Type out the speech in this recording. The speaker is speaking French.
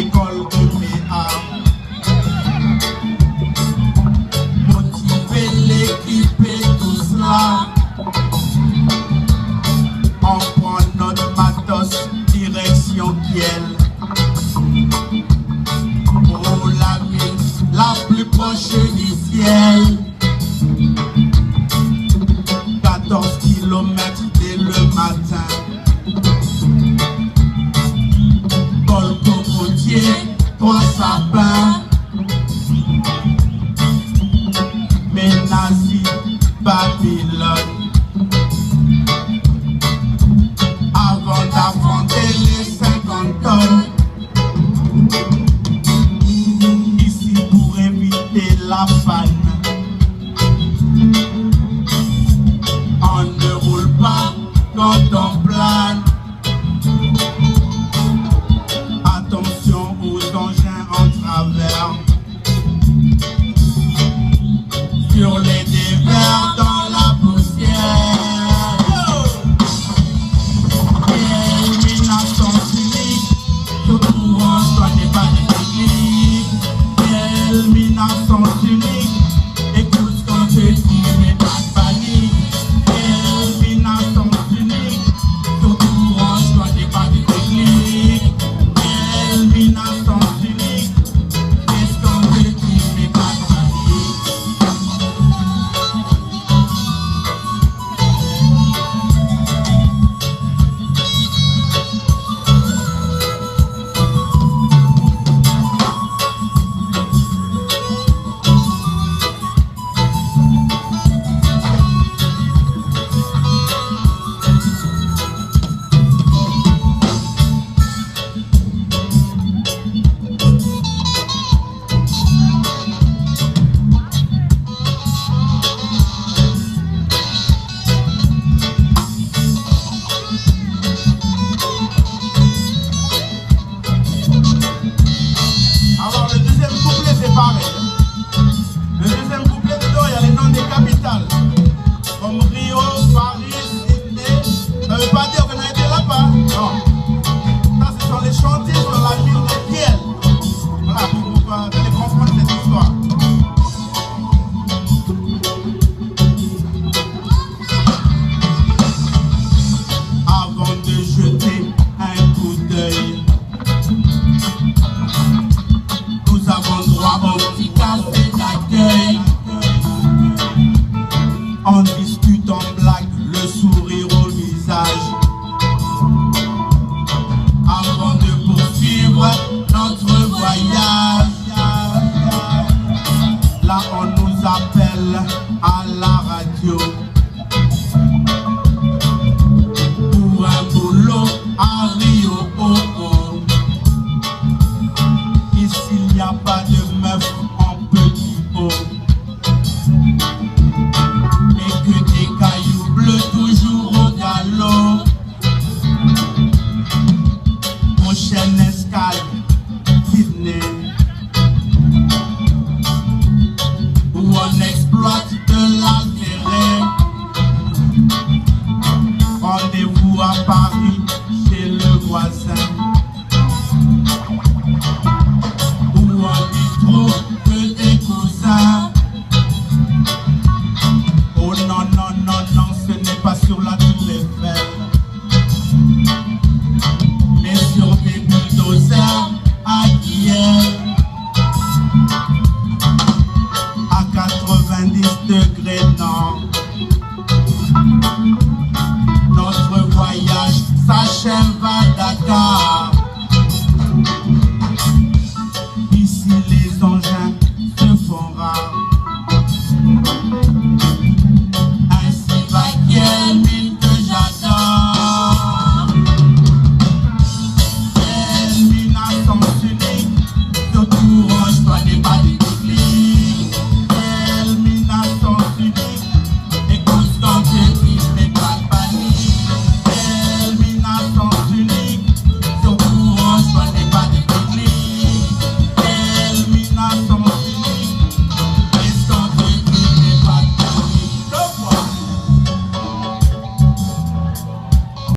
l'école de mes âmes. Motiver l'équipe et tout cela. On prend notre matos, direction Kiel. Pour la ville la plus proche du ciel. 14 kilomètres dès le matin. Col cocotier, 3 sapins. Mais nazis, Babylone. Avant d'affronter les 50 tonnes. Ici pour éviter la panne. On ne roule pas quand on plane. Attention aux engins en travers. Sur les dévers dans la poussière. Élimination unique. Surtout on soit des pas de technique. Élimination unique. Écoute ce qu'on te dit, mais pas de panique. Élimination unique. Surtout on soit des pas de technique. Élimination unique. Qu'est-ce qu'on te dit, mais pas de panique. Alors le deuxième couplet c'est pareil. Le deuxième couplet dedans il y a les noms des capitales. Comme Rio, Paris, Sydney. Ça veut pas dire qu'on a été là-bas. Non. Ça ce sont les chantiers sur la ville de Kiel. Voilà, pour allez comprendre cette histoire. Avant de jeter un coup d'œil, nous avons droit au petit café d'accueil. On discute en blague, le sourire au visage. Avant de poursuivre notre voyage. Là on nous appelle à la radio. Pour un boulot à Rio. Ici il n'y a pas de meuf en petit haut. Et que des cailloux bleus toujours au galop. Prochaine escale, Sydney.